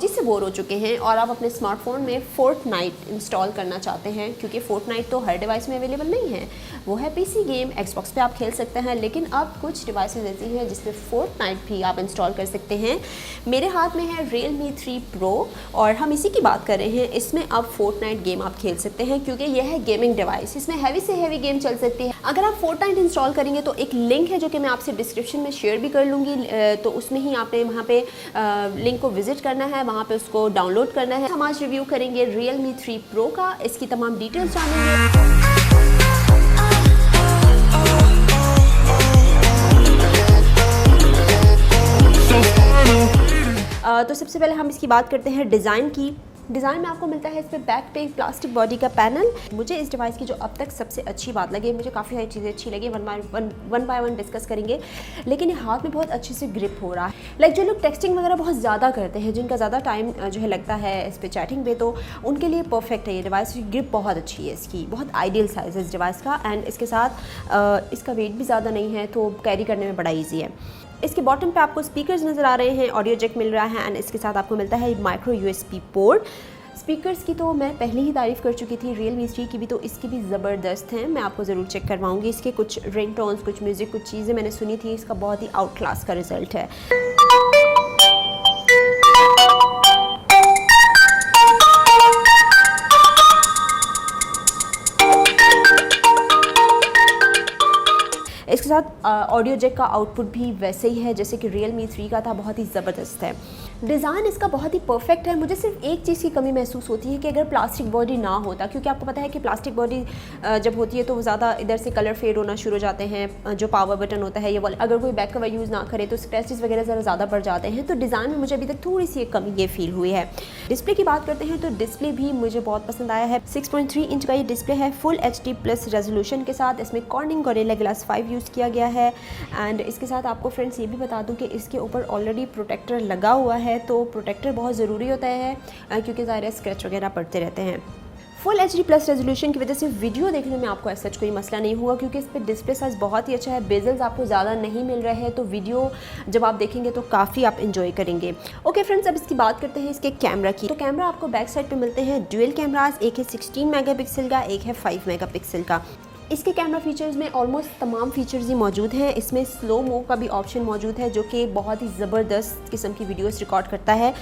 PUBG से bore हो चुके हैं और आप अपने स्मार्टफोन में फोर्टनाइट इंस्टॉल करना चाहते हैं, क्योंकि फोर्टनाइट तो हर डिवाइस में अवेलेबल नहीं है। वो है पीसी गेम, एक्सबॉक्स पे आप खेल सकते हैं, लेकिन अब कुछ डिवाइसेस ऐसी हैं जिसमें फोर्टनाइट भी आप इंस्टॉल कर सकते हैं। मेरे हाथ में है Realme 3 Pro और हम इसी की बात कर रहे हैं। इसमें अब फोर्टनाइट गेम आप खेल सकते हैं, क्योंकि यह है गेमिंग डिवाइस, इसमें हैवी से हैवी गेम चल सकती है। अगर आप फोर्टनाइट इंस्टॉल करेंगे तो एक लिंक है जो कि मैं आपसे डिस्क्रिप्शन में शेयर भी कर लूँगी, तो उसमें ही आपने वहाँ पे लिंक को विजिट करना है, वहाँ पे उसको डाउनलोड करना है। हम आज रिव्यू करेंगे Realme 3 Pro का, इसकी तमाम डिटेल्स जानेंगे। तो सबसे पहले हम इसकी बात करते हैं डिज़ाइन की। डिज़ाइन में आपको मिलता है इस पर बैक पे प्लास्टिक बॉडी का पैनल। मुझे इस डिवाइस की जो अब तक सबसे अच्छी बात लगी, मुझे काफ़ी सारी चीज़ें अच्छी लगी, वन बाय वन डिस्कस करेंगे, लेकिन ये हाथ में बहुत अच्छे से ग्रिप हो रहा है। जो लोग टेक्सटिंग वगैरह बहुत ज़्यादा करते हैं, जिनका ज़्यादा टाइम जो है लगता है इस पर चैटिंग पे, तो उनके लिए परफेक्ट है ये डिवाइस। ग्रिप बहुत अच्छी है इसकी, बहुत आइडियल साइज़ है इस डिवाइस का, एंड इसके साथ इसका वेट भी ज़्यादा नहीं है, तो कैरी करने में बड़ा ईजी है। इसके बॉटम पे आपको स्पीकर्स नज़र आ रहे हैं, ऑडियो जैक मिल रहा है, एंड इसके साथ आपको मिलता है माइक्रो USB पोर्ट। स्पीकर्स की तो मैं पहले ही तारीफ़ कर चुकी थी, Realme 3 की भी, तो इसकी भी ज़बरदस्त हैं। मैं आपको ज़रूर चेक करवाऊँगी। इसके कुछ रिंगटोन्स, कुछ म्यूज़िक, कुछ चीज़ें मैंने सुनी थी, इसका बहुत ही आउट क्लास का रिज़ल्ट है। इसके साथ ऑडियो जैक का आउटपुट भी वैसे ही है जैसे कि Realme 3 का था, बहुत ही ज़बरदस्त है। डिज़ाइन इसका बहुत ही परफेक्ट है। मुझे सिर्फ एक चीज़ की कमी महसूस होती है कि अगर प्लास्टिक बॉडी ना होता, क्योंकि आपको पता है कि प्लास्टिक बॉडी जब होती है तो वो ज़्यादा इधर से कलर फेड होना शुरू हो जाते हैं। जो पावर बटन होता है ये वाला, अगर कोई बैक कवर यूज़ ना करे तो स्क्रैचेस वगैरह ज़्यादा बढ़ जाते हैं। तो डिज़ाइन में मुझे अभी तक थोड़ी सी एक कमी ये फील हुई है। डिस्प्ले की बात करते हैं तो डिस्प्ले भी मुझे बहुत पसंद आया है। 6.3 इंच का ये डिस्प्ले है, फुल HD+ रेजोल्यूशन के साथ। इसमें कॉर्निंग गोरिल्ला ग्लास 5 यूज़ किया गया है, एंड इसके साथ आपको फ्रेंड्स ये भी बता दूं कि इसके ऊपर ऑलरेडी प्रोटेक्टर लगा हुआ है, तो प्रोटेक्टर बहुत ज़रूरी होता है क्योंकि ज़ाहिर है स्क्रैच वगैरह पड़ते रहते हैं। फुल HD+ रेजोल्यूशन की वजह से वीडियो देखने में आपको ऐसा कोई मसला नहीं हुआ, क्योंकि इस पर डिस्प्ले साइज़ बहुत ही अच्छा है। बेजल्स आपको ज़्यादा नहीं मिल रहे हैं, तो वीडियो जब आप देखेंगे तो काफ़ी आप इंजॉय करेंगे। ओके फ्रेंड्स, अब इसकी बात करते हैं इसके कैमरा की। तो कैमरा आपको बैक साइड पे मिलते हैं ड्यूअल कैमरास, एक है 16 मेगापिक्सल का, एक है 5 मेगापिक्सल का। इसके कैमरा फीचर्स में ऑलमोस्ट तमाम फीचर्स ही मौजूद हैं। इसमें स्लो मो का भी ऑप्शन मौजूद है, जो कि बहुत ही ज़बरदस्त किस्म की वीडियोस रिकॉर्ड करता है।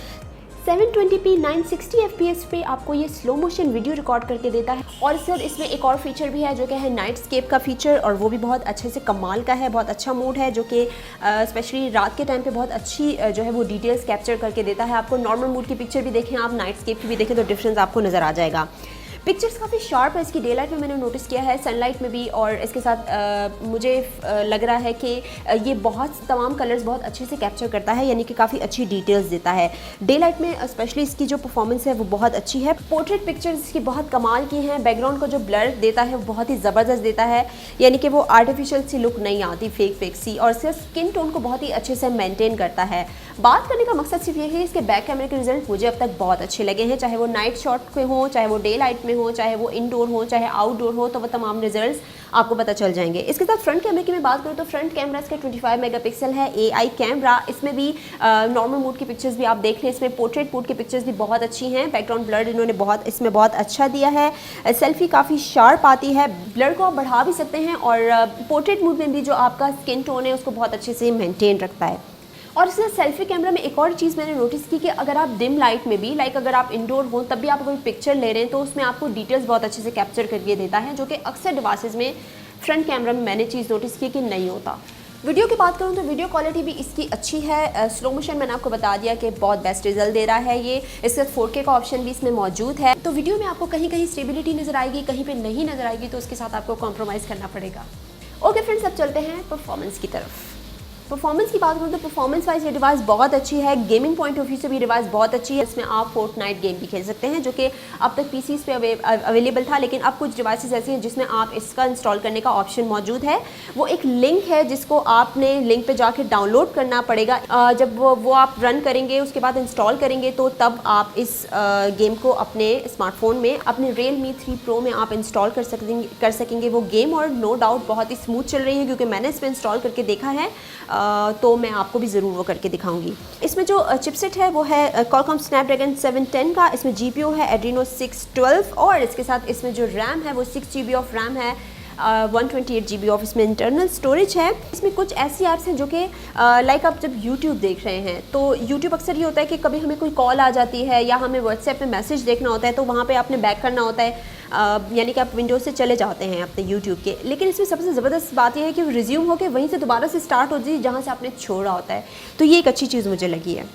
720p 960 fps पे आपको ये स्लो मोशन वीडियो रिकॉर्ड करके देता है। और इसमें एक और फीचर भी है जो कि है नाइट स्केप का फीचर, और वो भी बहुत अच्छे से कमाल का है, बहुत अच्छा मोड है, जो कि स्पेशली रात के टाइम पे बहुत अच्छी जो है वो डिटेल्स कैप्चर करके देता है। आपको नॉर्मल मोड की पिक्चर भी देखें आप, नाइट स्केप की भी देखें, तो डिफरेंस आपको नज़र आ जाएगा। पिक्चर्स काफ़ी शार्प है इसकी, डे लाइट में मैंने नोटिस किया है, सनलाइट में भी, और इसके साथ मुझे लग रहा है कि ये तमाम कलर्स बहुत अच्छे से कैप्चर करता है, यानी कि काफ़ी अच्छी डिटेल्स देता है। डे लाइट में स्पेशली इसकी जो परफॉर्मेंस है वो बहुत अच्छी है। पोर्ट्रेट पिक्चर्स इसकी बहुत कमाल की हैं। बैकग्राउंड को जो ब्लर देता है वो बहुत ही ज़बरदस्त देता है, यानी कि वो आर्टिफिशियल सी लुक नहीं आती, फेक सी, और इसके स्किन टोन को बहुत ही अच्छे से मेनटेन करता है। बात करने का मकसद सिर्फ ये है, इसके बैक कैमरे के रिजल्ट मुझे अब तक बहुत अच्छे लगे हैं, चाहे वो नाइट शॉट के हों, चाहे वो डे लाइट में हो, चाहे वो इंडोर हो, चाहे आउटडोर हो, तो वो तमाम रिजल्ट्स आपको पता चल जाएंगे। इसके साथ फ्रंट कैमरे की मैं बात करूँ तो फ्रंट कैमरा इसका 25 मेगापिक्सल है, AI कैमरा। इसमें भी नॉर्मल मोड की पिक्चर्स भी आप देख लें, इसमें पोर्ट्रेट मोड की पिक्चर्स भी बहुत अच्छी हैं। बैकग्राउंड ब्लर इन्होंने इसमें बहुत अच्छा दिया है। सेल्फी काफ़ी शार्प आती है, ब्लर को आप बढ़ा भी सकते हैं, और पोर्ट्रेट मोड में भी जो आपका स्किन टोन है उसको बहुत अच्छे से मेनटेन रखता है। और इससे सेल्फी कैमरा में एक और चीज़ मैंने नोटिस की कि अगर आप डिम लाइट में भी, अगर आप इंडोर हो तब भी आप कोई पिक्चर ले रहे हैं, तो उसमें आपको डिटेल्स बहुत अच्छे से कैप्चर करके देता है, जो कि अक्सर डिवाइसेस में फ्रंट कैमरा में मैंने चीज़ नोटिस की कि नहीं होता। वीडियो की बात करूँ तो वीडियो क्वालिटी भी इसकी अच्छी है। स्लो मोशन मैंने आपको बता दिया कि बहुत बेस्ट रिजल्ट दे रहा है ये। इसके साथ 4K का ऑप्शन भी इसमें मौजूद है, तो वीडियो में आपको कहीं कहीं स्टेबिलिटी नज़र आएगी, कहीं पे नहीं नज़र आएगी, तो उसके साथ आपको कॉम्प्रोमाइज़ करना पड़ेगा। ओके फ्रेंड्स, अब चलते हैं परफॉर्मेंस की तरफ। परफॉर्मेंस की बात करूँ तो परफॉर्मेंस वाइज ये डिवाइस बहुत अच्छी है। गेमिंग पॉइंट ऑफ व्यू से भी डिवाइस बहुत अच्छी है। इसमें आप फोर्टनाइट गेम भी खेल सकते हैं, जो कि अब तक PCs पे अवेलेबल था, लेकिन अब कुछ डिवाइसेस ऐसी हैं जिसमें आप इसका इंस्टॉल करने का ऑप्शन मौजूद है। वो एक लिंक है जिसको आपने लिंक पे जाके डाउनलोड करना पड़ेगा। जब वो आप रन करेंगे, उसके बाद इंस्टॉल करेंगे, तो तब आप इस गेम को अपने स्मार्टफोन में, अपने Realme 3 Pro में आप इंस्टॉल कर सकेंगे वो गेम। और नो डाउट बहुत ही स्मूथ चल रही है, क्योंकि मैंने इस पर इंस्टॉल करके देखा है। तो मैं आपको भी ज़रूर वो करके दिखाऊंगी। इसमें जो चिपसेट है वो है Qualcomm Snapdragon 710 का। इसमें GPU है Adreno 612 और इसके साथ इसमें जो रैम है वो 6 GB ऑफ रैम है, 128 GB ऑफ इसमें इंटरनल स्टोरेज है। इसमें कुछ ऐसी ऐप्स हैं जो कि लाइक आप जब YouTube देख रहे हैं तो YouTube अक्सर ये होता है कि कभी हमें कोई कॉल आ जाती है या हमें WhatsApp पे मैसेज देखना होता है तो वहाँ पे आपने बैक करना होता है, यानी कि आप विंडोज़ से चले जाते हैं अपने YouTube के। लेकिन इसमें सबसे ज़बरदस्त बात यह है कि रिज्यूम होकर वहीं से दोबारा से स्टार्ट होती है जहाँ से आपने छोड़ा होता है, तो ये एक अच्छी चीज़ मुझे लगी है।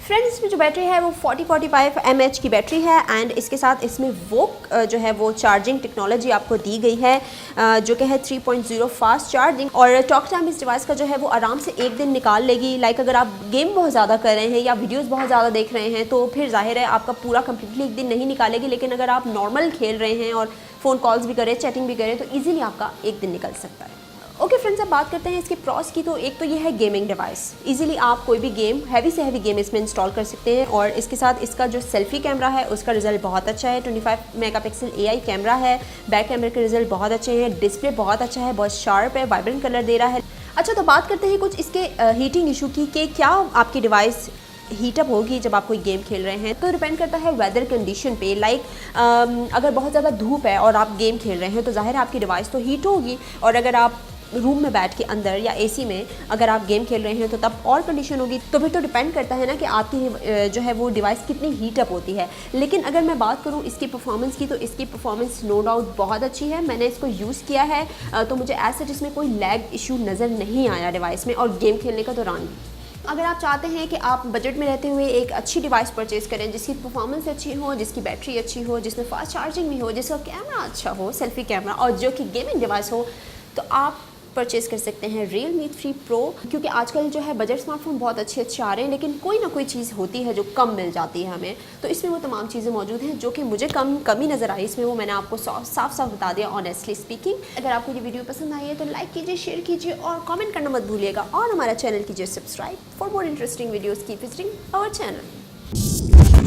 फ्रेंड्स, इसमें जो बैटरी है वो 40-45 mAh की बैटरी है एंड इसके साथ इसमें वो जो है वो चार्जिंग टेक्नोलॉजी आपको दी गई है जो कि है 3.0 फास्ट चार्जिंग। और टॉक टाइम इस डिवाइस का जो है वो आराम से एक दिन निकाल लेगी। लाइक अगर आप गेम बहुत ज़्यादा कर रहे हैं या वीडियोज़ बहुत ज़्यादा देख रहे हैं तो फिर जाहिर है आपका पूरा कम्प्लीटली एक दिन नहीं निकालेगी, लेकिन अगर आप नॉर्मल खेल रहे हैं और फ़ोन कॉल्स भी करें, चैटिंग भी करें, तो ईजिली आपका एक दिन निकल सकता है। ओके फ्रेंड्स, अब बात करते हैं इसके प्रॉस की। तो एक तो ये है गेमिंग डिवाइस, इजीली आप कोई भी गेम, हैवी से हैवी गेम इसमें इंस्टॉल कर सकते हैं। और इसके साथ इसका जो सेल्फी कैमरा है उसका रिजल्ट बहुत अच्छा है, 25 मेगापिक्सल AI कैमरा है, बैक कैमरे के रिजल्ट बहुत अच्छे हैं, डिस्प्ले बहुत अच्छा है, बहुत शार्प है, वाइब्रेंट कलर दे रहा है। अच्छा, तो बात करते हैं कुछ इसके हीटिंग इशू की कि क्या आपकी डिवाइस हीटअप होगी जब आप कोई गेम खेल रहे हैं। तो डिपेंड करता है वेदर कंडीशन पे। लाइक अगर बहुत ज़्यादा धूप है और आप गेम खेल रहे हैं तो जाहिर है आपकी डिवाइस तो हीट होगी, और अगर आप रूम में बैठ के अंदर या AC में अगर आप गेम खेल रहे हैं तो तब और कंडीशन होगी। तो फिर तो डिपेंड करता है ना कि आपकी जो है वो डिवाइस कितनी हीटअप होती है। लेकिन अगर मैं बात करूँ इसकी परफॉर्मेंस की तो इसकी परफॉर्मेंस नो डाउट बहुत अच्छी है। मैंने इसको यूज़ किया है तो मुझे ऐसा जिसमें कोई लैग इशू नज़र नहीं आया डिवाइस में और गेम खेलने का दौरान। अगर आप चाहते हैं कि आप बजट में रहते हुए एक अच्छी डिवाइस परचेज़ करें जिसकी परफॉर्मेंस अच्छी हो, जिसकी बैटरी अच्छी हो, जिसमें फास्ट चार्जिंग भी हो, जिसका कैमरा अच्छा हो, सेल्फी कैमरा, और जो कि गेमिंग डिवाइस हो, तो आप परचेज़ कर सकते हैं Realme 3 Pro। क्योंकि आजकल जो है बजट स्मार्टफोन बहुत अच्छे आ रहे हैं, लेकिन कोई ना कोई चीज़ होती है जो कम मिल जाती है हमें, तो इसमें वो तमाम चीज़ें मौजूद हैं जो कि मुझे कमी नज़र आई इसमें, वो मैंने आपको साफ बता दिया ऑनेस्टली स्पीकिंग। अगर आपको ये वीडियो पसंद आई है तो लाइक कीजिए, शेयर कीजिए और कमेंट करना मत भूलिएगा, और हमारा चैनल कीजिए subscribe for more interesting videos. Keep visiting our channel.